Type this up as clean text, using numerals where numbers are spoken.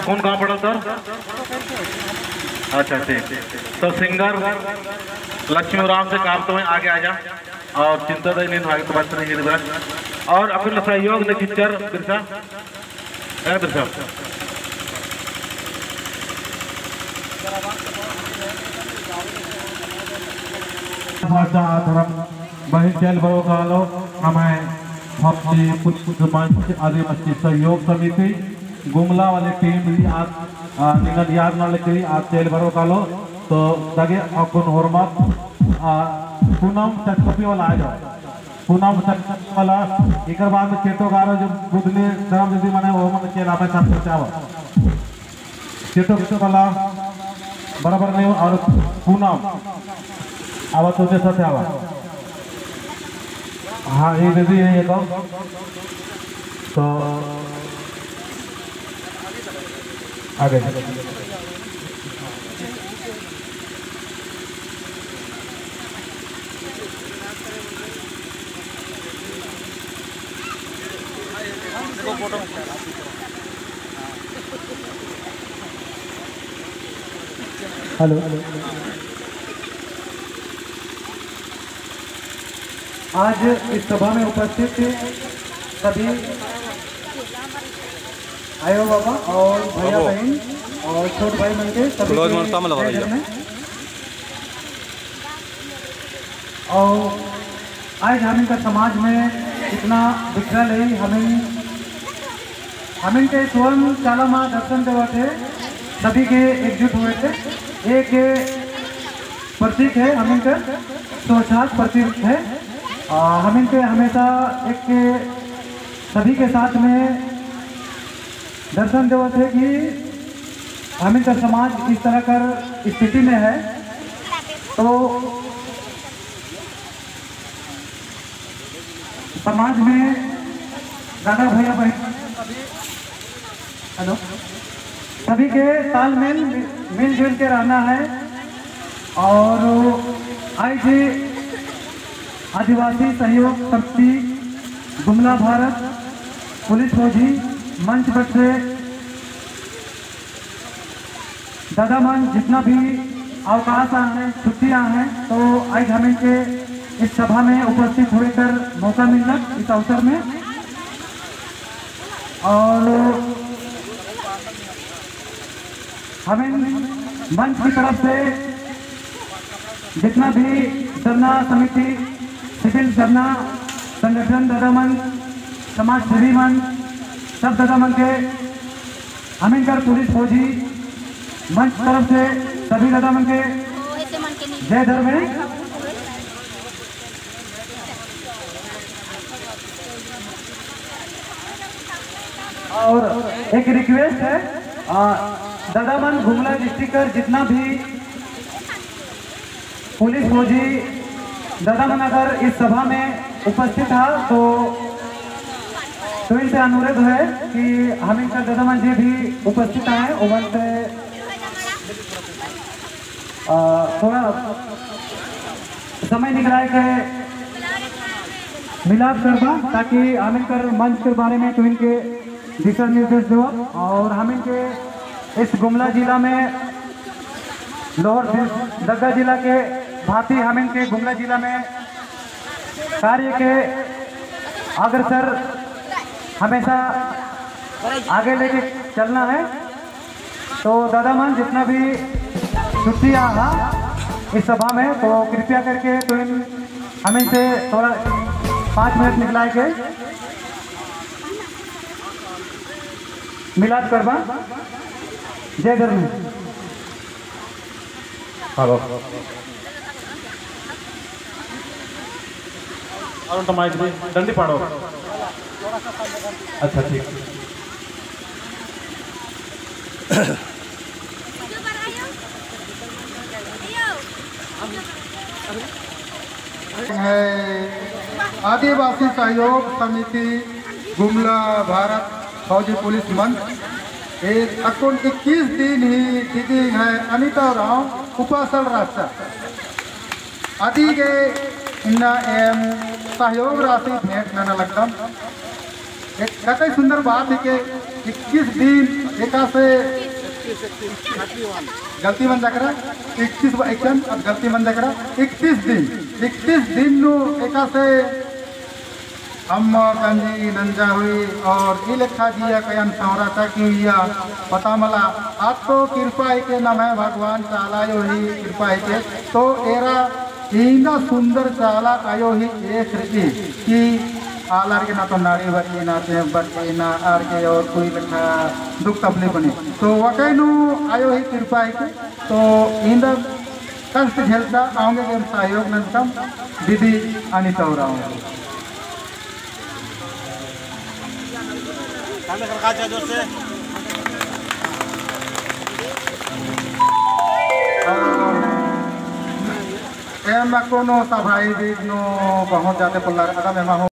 कौन कहाँ पढ़ा सर? अच्छा ठीक। तो सिंगर लक्ष्मी राम से काम तो आगे आ जा और चिंता नहीं तो बात नहीं और अपना सहयोग ने टीचर बिरसा बिरसा भाषा आधारम बहिर्चल बड़ो कालो हमें भक्ति कुछ मंच आदिवासी सहयोग समिति गुमला वाले टीम भी आज निगल याद न लेके आज चल बड़ो कालो तो दगे अकुन होरमत पूनम चटकपी वाला आ जाओ पूनम चटकपी वाला एक बाद में चेटो गारो जो बुधने धर्म यदि मने वो मन चेला पे साथ चावा चेटो वाला बराबर नहीं और पूनम आवा तुझे साथ आवा हाँ ये दीदी है ये तो आगे हेलो आज इस सभा में उपस्थित सभी आयो बाबा और भैया बहन और छोट भाई मिलके सभी और आज हम का समाज में इतना विकराल है हमें के स्वर्ण चाला माँ दर्शन देवा थे सभी के एकजुट हुए थे एक प्रतीक है हमें का स्वच्छात प्रतीक है हमें के हमेशा एक सभी के साथ में दर्शन देवा थे कि हमें का समाज इस तरह कर स्थिति में है तो समाज में दादा भैया बहन हेलो सभी के तालमेल मिलजुल के रहना है और आज आदिवासी सहयोग समिति गुमला भारत पुलिस फौजी मंच पर से दादा मन जितना भी अवकाश हैं छुट्टियां हैं तो आज हमें के इस सभा में उपस्थित होकर मौका मिला इस अवसर में और हमें मंच की तरफ से जितना भी धरना समिति सिविल धरना संगठन दादा मन समाज सेवी मन सब दादा मन के हमीरगढ़ पुलिस फौजी मंच तरफ से सभी दादा मन के जय धर्म और एक रिक्वेस्ट है दादा मन गुमला डिस्ट्रिक्ट का जितना भी पुलिस फौजी दादा मन अगर इस सभा में उपस्थित था तो इनसे अनुरोध है कि हम इनका दादा मन जी भी उपस्थित आए उमन से थोड़ा समय निकला के मिलाप करवा ताकि हम इनकर मंच के बारे में तो इनके दिशा निर्देश दो और हम इनके इस गुमला जिला में लोअर दग्गा जिला के भांति हम इनके गुमला जिला में कार्य के अग्रसर हमेशा आगे लेके चलना है तो दादा मन जितना भी छुट्टियाँ इस सभा में तो कृपया करके तो हमें से थोड़ा 5 मिनट निकला के मिलाद करवा जय धर्म हेलो और माइक भी डंडी पाड़ो अच्छा ठीक है आदिवासी सहयोग समिति गुमला भारत फौजी पुलिस मंच एक अकुन 21 दिन ही दीदी है अनिता राव उपासल रास्ता आदि के इंदा एम सहयोग राशि भेंट करना लगता एक कतई सुंदर बात है कि 21 दिन एका से गलती मन जाकरा 21 एकदम अब गलती मन जाकरा 21 दिन नु एका से हम गंजी नंजा हुई और ये लेखा दिया कयन सौरा तक हुआ पता मला आज तो कृपा है के नाम है भगवान चालायो ही कृपा है के तो एरा इंदा सुंदर चाला आयो ही एक रही कि आलार के ना तो नाड़ी बरके ना ते बरके ना आर के और कोई लेखा दुख तकलीफ बने तो वकैनु आयो ही कृपा है के तो इंदा कष्ट झेलता आऊंगे के सहयोग नंतम दीदी अनिता राव एम कोनो सभाई दीद नो पहुंच जाते पल्ला अदम एमा